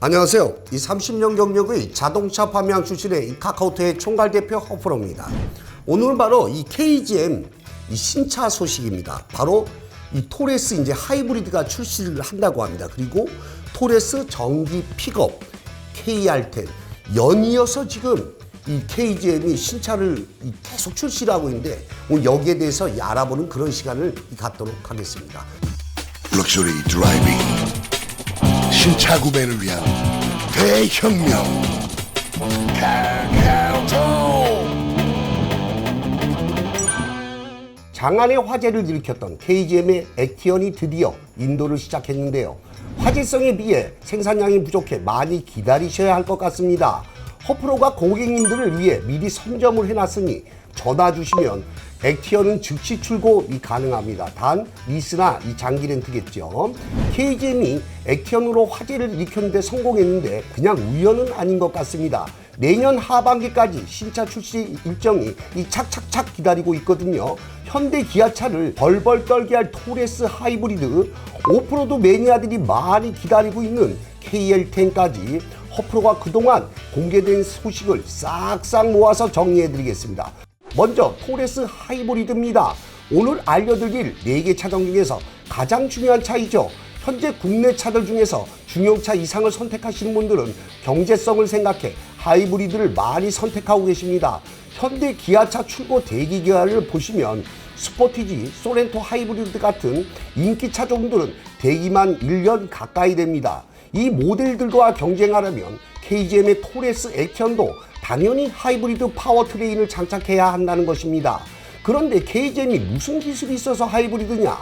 안녕하세요. 이 30년 경력의 자동차 판매왕 출신의 이 카카오톡의 총괄 대표 허프로입니다. 오늘은 바로 이 KGM 이 신차 소식입니다. 바로 이 토레스 이제 하이브리드가 출시를 한다고 합니다. 그리고 토레스 전기 픽업 KR10 연이어서 지금 이 KGM이 신차를 계속 출시를 하고 있는데 오늘 여기에 대해서 알아보는 그런 시간을 갖도록 하겠습니다. 럭셔리 드라이빙 신차 구매를 위한 대혁명 카카오톡. 장안의 화제를 일으켰던 KGM의 액티언이 드디어 인도를 시작했는데요. 화제성에 비해 생산량이 부족해 많이 기다리셔야 할 것 같습니다. 허프로가 고객님들을 위해 미리 선점을 해놨으니 전화 주시면 액티언은 즉시 출고이 가능합니다. 단 리스나 이 장기 렌트겠죠. KGM이 액티언으로 화제를 일으켰는데 성공했는데 그냥 우연은 아닌 것 같습니다. 내년 하반기까지 신차 출시 일정이 착착착 기다리고 있거든요. 현대 기아차를 벌벌 떨게 할 토레스 하이브리드, 오프로드 매니아들이 많이 기다리고 있는 KR10까지 허프로가 그동안 공개된 소식을 싹싹 모아서 정리해드리겠습니다. 먼저 토레스 하이브리드입니다. 오늘 알려드릴 4개 차종 중에서 가장 중요한 차이죠. 현재 국내 차들 중에서 중형차 이상을 선택하시는 분들은 경제성을 생각해 하이브리드를 많이 선택하고 계십니다. 현대 기아차 출고 대기 기간을 보시면 스포티지, 소렌토 하이브리드 같은 인기 차종들은 대기만 1년 가까이 됩니다. 이 모델들과 경쟁하려면 KGM의 토레스 액티언도 당연히 하이브리드 파워트레인을 장착해야 한다는 것입니다. 그런데 KGM이 무슨 기술이 있어서 하이브리드냐?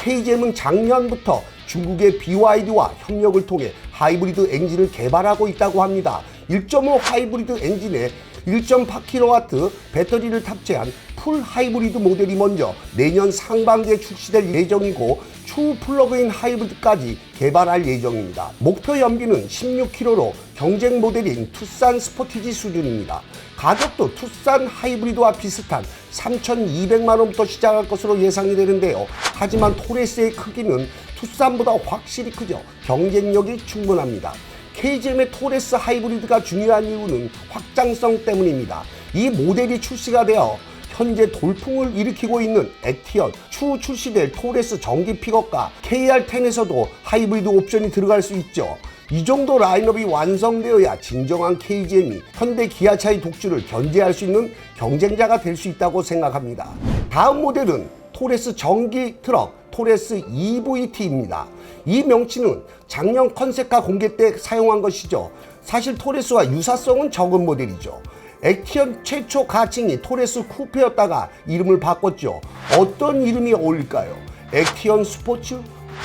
KGM은 작년부터 중국의 BYD와 협력을 통해 하이브리드 엔진을 개발하고 있다고 합니다. 1.5 하이브리드 엔진에 1.8kW 배터리를 탑재한 풀 하이브리드 모델이 먼저 내년 상반기에 출시될 예정이고 추후 플러그인 하이브리드까지 개발할 예정입니다. 목표 연비는 16km로 경쟁 모델인 투싼 스포티지 수준입니다. 가격도 투싼 하이브리드와 비슷한 3,200만원부터 시작할 것으로 예상이 되는데요. 하지만 토레스의 크기는 투싼보다 확실히 크죠. 경쟁력이 충분합니다. KGM의 토레스 하이브리드가 중요한 이유는 확장성 때문입니다. 이 모델이 출시가 되어 현재 돌풍을 일으키고 있는 액티언, 추후 출시될 토레스 전기 픽업과 KR10에서도 하이브리드 옵션이 들어갈 수 있죠. 이 정도 라인업이 완성되어야 진정한 KGM이 현대 기아차의 독주를 견제할 수 있는 경쟁자가 될 수 있다고 생각합니다. 다음 모델은 토레스 전기 트럭 토레스 EVT입니다. 이 명칭은 작년 컨셉카 공개 때 사용한 것이죠. 사실 토레스와 유사성은 적은 모델이죠. 액티언 최초 가칭이 토레스 쿠페였다가 이름을 바꿨죠. 어떤 이름이 어울릴까요? 액티언 스포츠,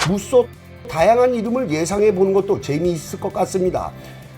무쏘, 다양한 이름을 예상해 보는 것도 재미있을 것 같습니다.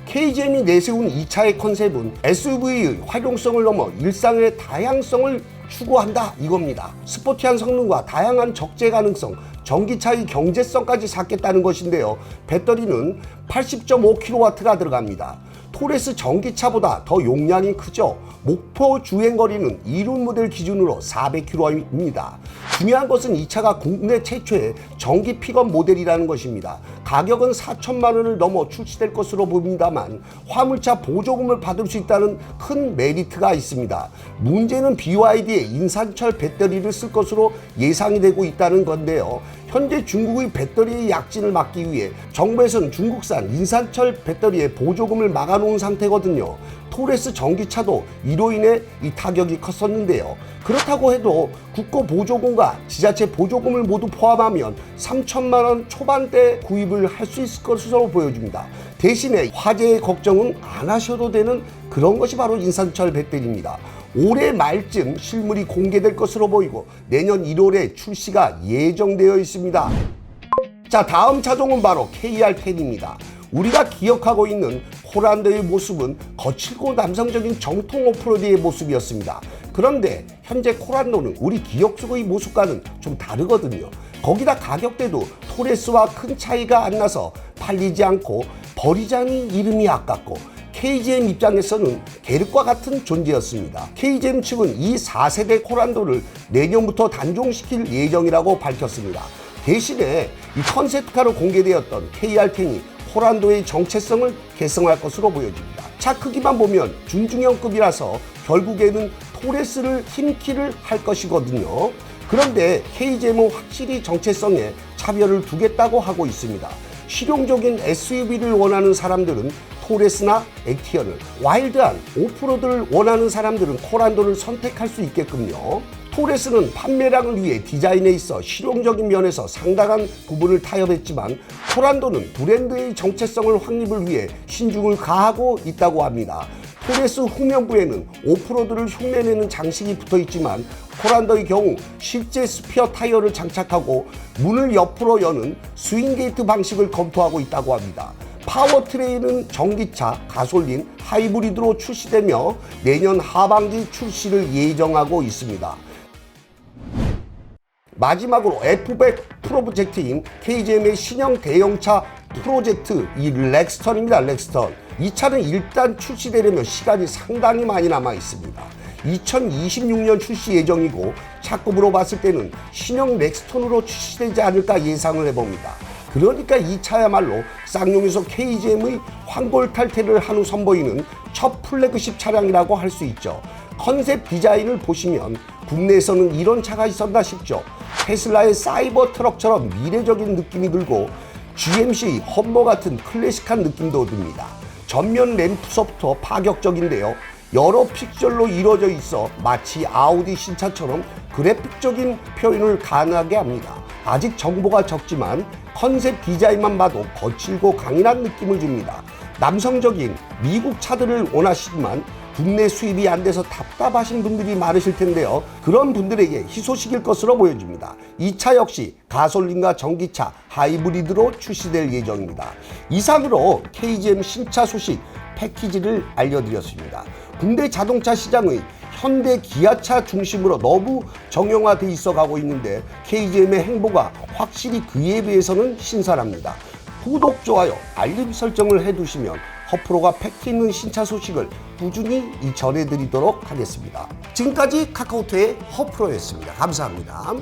KGM이 내세운 이 차의 컨셉은 SUV의 활용성을 넘어 일상의 다양성을 추구한다 이겁니다. 스포티한 성능과 다양한 적재 가능성, 전기차의 경제성까지 쌓겠다는 것인데요. 배터리는 80.5kW가 들어갑니다. 토레스 전기차보다 더 용량이 크죠. 목표 주행거리는 이륜 모델 기준으로 400km입니다. 중요한 것은 이 차가 국내 최초의 전기 픽업 모델이라는 것입니다. 가격은 4천만 원을 넘어 출시될 것으로 보입니다만 화물차 보조금을 받을 수 있다는 큰 메리트가 있습니다. 문제는 BYD의 인산철 배터리를 쓸 것으로 예상이 되고 있다는 건데요. 현재 중국의 배터리의 약진을 막기 위해 정부에서는 중국산 인산철 배터리의 보조금을 막아놓은 상태거든요. 토레스 전기차도 이로 인해 이 타격이 컸었는데요. 그렇다고 해도 국고 보조금과 지자체 보조금을 모두 포함하면 3천만 원 초반대 구입을 할 수 있을 것으로 보여집니다. 대신에 화재의 걱정은 안 하셔도 되는 그런 것이 바로 인산철 배터리입니다. 올해 말쯤 실물이 공개될 것으로 보이고 내년 1월에 출시가 예정되어 있습니다. 자, 다음 차종은 바로 KR10입니다. 우리가 기억하고 있는 호란더의 모습은 거칠고 남성적인 정통 오프로드의 모습이었습니다. 그런데 현재 코란도는 우리 기억 속의 모습과는 좀 다르거든요. 거기다 가격대도 토레스와 큰 차이가 안 나서 팔리지 않고 버리자니 이름이 아깝고 KGM 입장에서는 계륵과 같은 존재였습니다. KGM 측은 이 4세대 코란도를 내년부터 단종시킬 예정이라고 밝혔습니다. 대신에 이 컨셉카로 공개되었던 KR10이 호란도의 정체성을 계승할 것으로 보여집니다. 차 크기만 보면 준중형급이라서 결국에는 토레스를 힘키를 할 것이거든요. 그런데 KGM은 확실히 정체성에 차별을 두겠다고 하고 있습니다. 실용적인 SUV를 원하는 사람들은 토레스나 액티언을, 와일드한 오프로드를 원하는 사람들은 코란도를 선택할 수 있게끔요. 토레스는 판매량을 위해 디자인에 있어 실용적인 면에서 상당한 부분을 타협했지만 코란도는 브랜드의 정체성을 확립을 위해 신중을 가하고 있다고 합니다. 토레스 후면부에는 오프로드를 흉내내는 장식이 붙어 있지만 코란도의 경우 실제 스피어 타이어를 장착하고 문을 옆으로 여는 스윙게이트 방식을 검토하고 있다고 합니다. 파워트레인은 전기차, 가솔린, 하이브리드로 출시되며 내년 하반기 출시를 예정하고 있습니다. 마지막으로 F100 프로젝트인 KGM의 신형 대형차 프로젝트 이 렉스턴입니다. 렉스턴. 이 차는 일단 출시되려면 시간이 상당히 많이 남아 있습니다. 2026년 출시 예정이고 차급으로 봤을 때는 신형 렉스턴으로 출시되지 않을까 예상을 해봅니다. 그러니까 이 차야말로 쌍용에서 KGM의 황골탈퇴를 한 후 선보이는 첫 플래그십 차량이라고 할 수 있죠. 컨셉 디자인을 보시면 국내에서는 이런 차가 있었나 싶죠. 테슬라의 사이버 트럭처럼 미래적인 느낌이 들고 GMC 험머 같은 클래식한 느낌도 듭니다. 전면 램프서부터 파격적인데요. 여러 픽셀로 이루어져 있어 마치 아우디 신차처럼 그래픽적인 표현을 가능하게 합니다. 아직 정보가 적지만 컨셉 디자인만 봐도 거칠고 강인한 느낌을 줍니다. 남성적인 미국 차들을 원하시지만 국내 수입이 안 돼서 답답하신 분들이 많으실 텐데요. 그런 분들에게 희소식일 것으로 보여집니다. 이 차 역시 가솔린과 전기차, 하이브리드로 출시될 예정입니다. 이상으로 KGM 신차 소식 패키지를 알려드렸습니다. 국내 자동차 시장의 현대 기아차 중심으로 너무 정형화돼 있어 가고 있는데 KGM의 행보가 확실히 그에 비해서는 신선합니다. 구독, 좋아요, 알림 설정을 해두시면 허프로가 팩트 있는 신차 소식을 꾸준히 전해드리도록 하겠습니다. 지금까지 카카오톡의 허프로였습니다. 감사합니다.